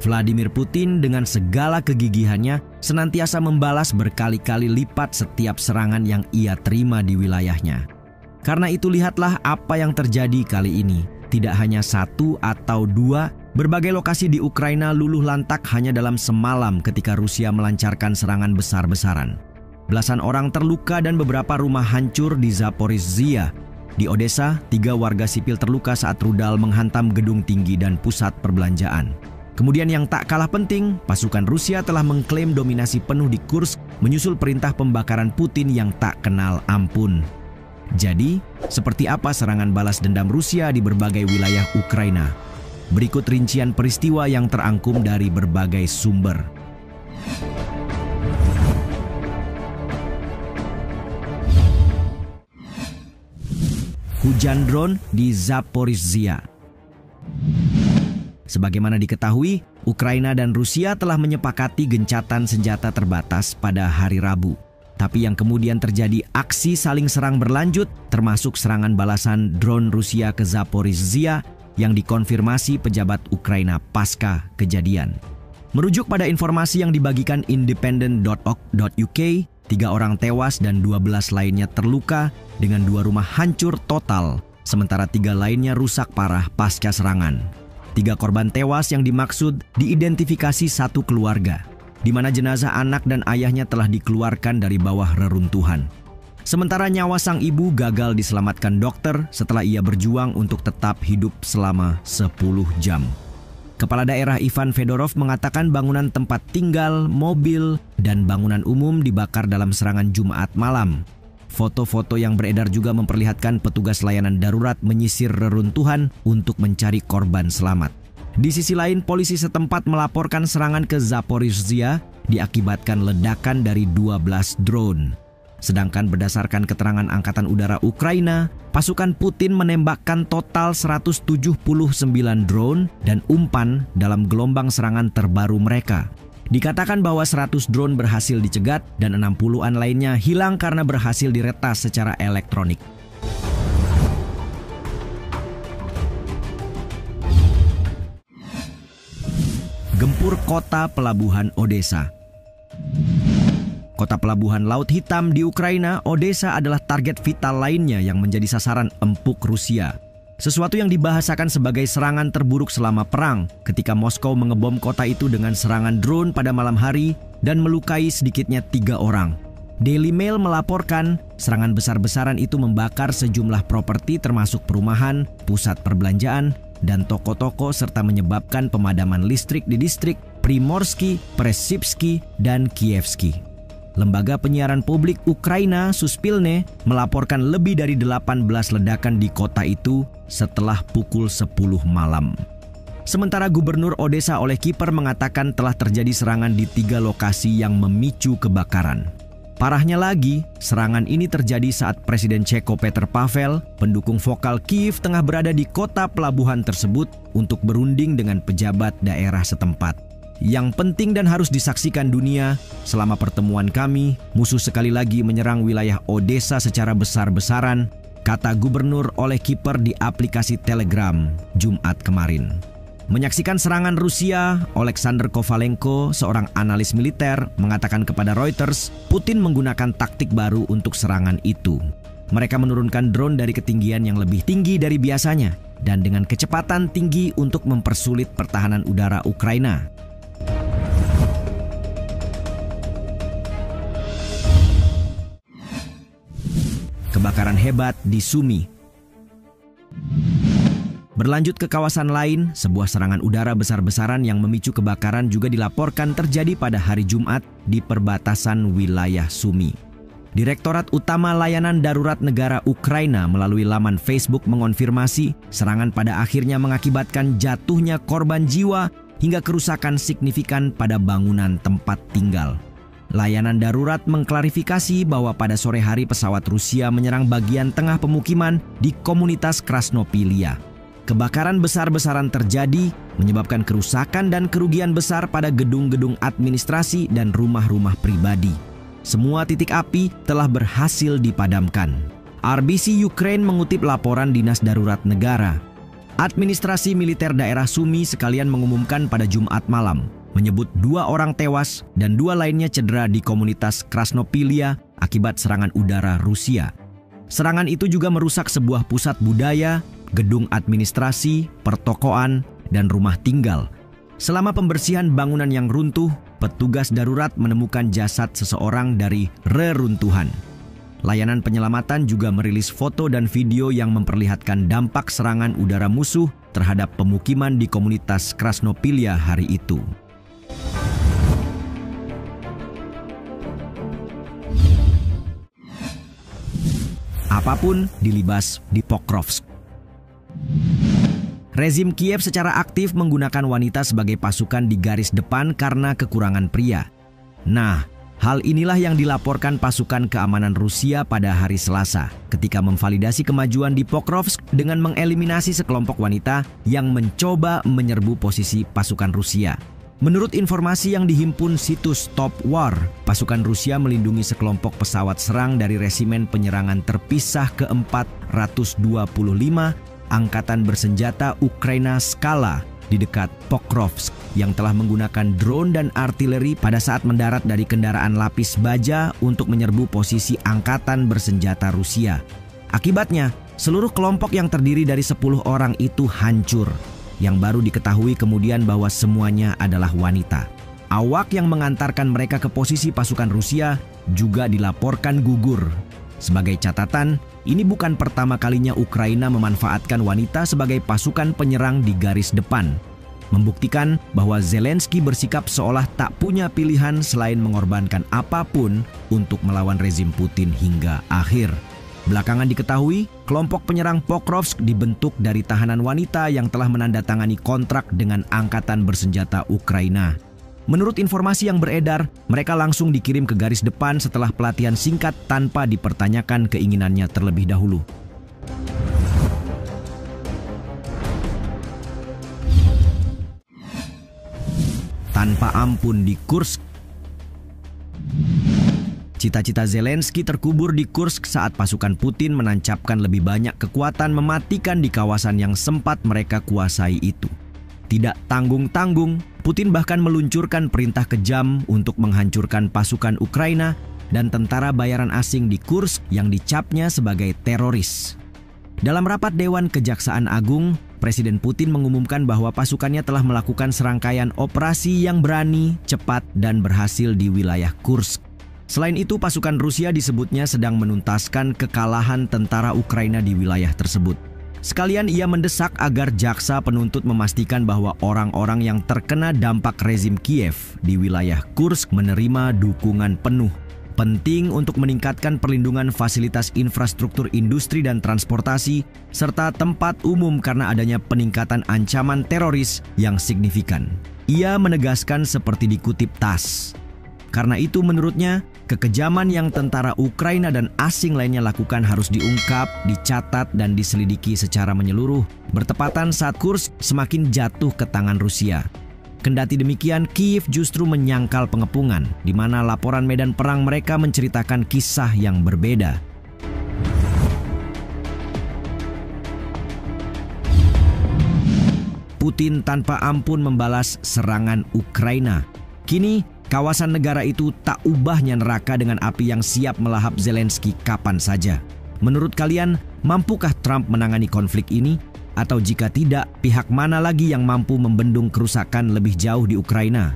Vladimir Putin dengan segala kegigihannya senantiasa membalas berkali-kali lipat setiap serangan yang ia terima di wilayahnya. Karena itu lihatlah apa yang terjadi kali ini. Tidak hanya satu atau dua, berbagai lokasi di Ukraina luluh lantak hanya dalam semalam ketika Rusia melancarkan serangan besar-besaran. Belasan orang terluka dan beberapa rumah hancur di Zaporizhzhia. Di Odessa, 3 warga sipil terluka saat rudal menghantam gedung tinggi dan pusat perbelanjaan. Kemudian yang tak kalah penting, pasukan Rusia telah mengklaim dominasi penuh di Kursk menyusul perintah pembakaran Putin yang tak kenal ampun. Jadi, seperti apa serangan balas dendam Rusia di berbagai wilayah Ukraina? Berikut rincian peristiwa yang terangkum dari berbagai sumber. Hujan drone di Zaporizhzhia. Sebagaimana diketahui, Ukraina dan Rusia telah menyepakati gencatan senjata terbatas pada hari Rabu. Tapi yang kemudian terjadi aksi saling serang berlanjut, termasuk serangan balasan drone Rusia ke Zaporizhzhia yang dikonfirmasi pejabat Ukraina pasca kejadian. Merujuk pada informasi yang dibagikan independent.org.uk, 3 orang tewas dan 12 lainnya terluka dengan 2 rumah hancur total, sementara 3 lainnya rusak parah pasca serangan. 3 korban tewas yang dimaksud diidentifikasi satu keluarga, di mana jenazah anak dan ayahnya telah dikeluarkan dari bawah reruntuhan. Sementara nyawa sang ibu gagal diselamatkan dokter setelah ia berjuang untuk tetap hidup selama 10 jam. Kepala daerah Ivan Fedorov mengatakan bangunan tempat tinggal, mobil, dan bangunan umum dibakar dalam serangan Jumat malam. Foto-foto yang beredar juga memperlihatkan petugas layanan darurat menyisir reruntuhan untuk mencari korban selamat. Di sisi lain, polisi setempat melaporkan serangan ke Zaporizhzhia diakibatkan ledakan dari 12 drone. Sedangkan berdasarkan keterangan Angkatan Udara Ukraina, pasukan Putin menembakkan total 179 drone dan umpan dalam gelombang serangan terbaru mereka. Dikatakan bahwa 100 drone berhasil dicegat dan 60-an lainnya hilang karena berhasil diretas secara elektronik. Gempur kota pelabuhan Odessa. Kota pelabuhan Laut Hitam di Ukraina, Odessa adalah target vital lainnya yang menjadi sasaran empuk Rusia. Sesuatu yang dibahasakan sebagai serangan terburuk selama perang ketika Moskow mengebom kota itu dengan serangan drone pada malam hari dan melukai sedikitnya 3 orang. Daily Mail melaporkan serangan besar-besaran itu membakar sejumlah properti termasuk perumahan, pusat perbelanjaan, dan toko-toko serta menyebabkan pemadaman listrik di distrik Primorsky, Presipsky, dan Kievsky. Lembaga penyiaran publik Ukraina Suspilne melaporkan lebih dari 18 ledakan di kota itu setelah pukul 10 malam. Sementara Gubernur Odessa Oleh Kiper mengatakan telah terjadi serangan di 3 lokasi yang memicu kebakaran. Parahnya lagi, serangan ini terjadi saat Presiden Ceko Petr Pavel, pendukung vokal Kiev, tengah berada di kota pelabuhan tersebut untuk berunding dengan pejabat daerah setempat. Yang penting dan harus disaksikan dunia, selama pertemuan kami, musuh sekali lagi menyerang wilayah Odessa secara besar-besaran, kata Gubernur Oleh Kiper di aplikasi Telegram Jumat kemarin. Menyaksikan serangan Rusia, Alexander Kovalenko, seorang analis militer, mengatakan kepada Reuters, Putin menggunakan taktik baru untuk serangan itu. Mereka menurunkan drone dari ketinggian yang lebih tinggi dari biasanya dan dengan kecepatan tinggi untuk mempersulit pertahanan udara Ukraina. Kebakaran hebat di Sumy. Berlanjut ke kawasan lain, sebuah serangan udara besar-besaran yang memicu kebakaran juga dilaporkan terjadi pada hari Jumat di perbatasan wilayah Sumy. Direktorat Utama Layanan Darurat Negara Ukraina melalui laman Facebook mengonfirmasi serangan pada akhirnya mengakibatkan jatuhnya korban jiwa hingga kerusakan signifikan pada bangunan tempat tinggal. Layanan darurat mengklarifikasi bahwa pada sore hari pesawat Rusia menyerang bagian tengah pemukiman di komunitas Krasnopilia. Kebakaran besar-besaran terjadi, menyebabkan kerusakan dan kerugian besar pada gedung-gedung administrasi dan rumah-rumah pribadi. Semua titik api telah berhasil dipadamkan. RBC Ukraine mengutip laporan Dinas Darurat Negara. Administrasi militer daerah Sumy sekalian mengumumkan pada Jumat malam, menyebut 2 orang tewas dan 2 lainnya cedera di komunitas Krasnopilia akibat serangan udara Rusia. Serangan itu juga merusak sebuah pusat budaya, gedung administrasi, pertokoan, dan rumah tinggal. Selama pembersihan bangunan yang runtuh, petugas darurat menemukan jasad seseorang dari reruntuhan. Layanan penyelamatan juga merilis foto dan video yang memperlihatkan dampak serangan udara musuh terhadap pemukiman di komunitas Krasnopilia hari itu. Apapun dilibas di Pokrovsk. Rezim Kiev secara aktif menggunakan wanita sebagai pasukan di garis depan karena kekurangan pria. Nah, hal inilah yang dilaporkan pasukan keamanan Rusia pada hari Selasa ketika memvalidasi kemajuan di Pokrovsk dengan mengeliminasi sekelompok wanita yang mencoba menyerbu posisi pasukan Rusia. Menurut informasi yang dihimpun situs Top War, pasukan Rusia melindungi sekelompok pesawat serang dari resimen penyerangan terpisah ke-425 Angkatan Bersenjata Ukraina Skala di dekat Pokrovsk yang telah menggunakan drone dan artileri pada saat mendarat dari kendaraan lapis baja untuk menyerbu posisi Angkatan Bersenjata Rusia. Akibatnya, seluruh kelompok yang terdiri dari 10 orang itu hancur. Yang baru diketahui kemudian bahwa semuanya adalah wanita. Awak yang mengantarkan mereka ke posisi pasukan Rusia juga dilaporkan gugur. Sebagai catatan, ini bukan pertama kalinya Ukraina memanfaatkan wanita sebagai pasukan penyerang di garis depan. Membuktikan bahwa Zelensky bersikap seolah tak punya pilihan selain mengorbankan apapun untuk melawan rezim Putin hingga akhir. Belakangan diketahui, kelompok penyerang Pokrovsk dibentuk dari tahanan wanita yang telah menandatangani kontrak dengan Angkatan Bersenjata Ukraina. Menurut informasi yang beredar, mereka langsung dikirim ke garis depan setelah pelatihan singkat tanpa dipertanyakan keinginannya terlebih dahulu. Tanpa ampun di Kursk. Cita-cita Zelensky terkubur di Kursk saat pasukan Putin menancapkan lebih banyak kekuatan mematikan di kawasan yang sempat mereka kuasai itu. Tidak tanggung-tanggung, Putin bahkan meluncurkan perintah kejam untuk menghancurkan pasukan Ukraina dan tentara bayaran asing di Kursk yang dicapnya sebagai teroris. Dalam rapat Dewan Kejaksaan Agung, Presiden Putin mengumumkan bahwa pasukannya telah melakukan serangkaian operasi yang berani, cepat, dan berhasil di wilayah Kursk. Selain itu, pasukan Rusia disebutnya sedang menuntaskan kekalahan tentara Ukraina di wilayah tersebut. Sekalian ia mendesak agar jaksa penuntut memastikan bahwa orang-orang yang terkena dampak rezim Kiev di wilayah Kursk menerima dukungan penuh. Penting untuk meningkatkan perlindungan fasilitas infrastruktur industri dan transportasi, serta tempat umum karena adanya peningkatan ancaman teroris yang signifikan. Ia menegaskan seperti dikutip TASS. Karena itu menurutnya, kekejaman yang tentara Ukraina dan asing lainnya lakukan harus diungkap, dicatat, dan diselidiki secara menyeluruh, bertepatan saat Kursk semakin jatuh ke tangan Rusia. Kendati demikian, Kiev justru menyangkal pengepungan, di mana laporan medan perang mereka menceritakan kisah yang berbeda. Putin tanpa ampun membalas serangan Ukraina. Kini, kawasan negara itu tak ubahnya neraka dengan api yang siap melahap Zelensky kapan saja. Menurut kalian, mampukah Trump menangani konflik ini? Atau jika tidak, pihak mana lagi yang mampu membendung kerusakan lebih jauh di Ukraina?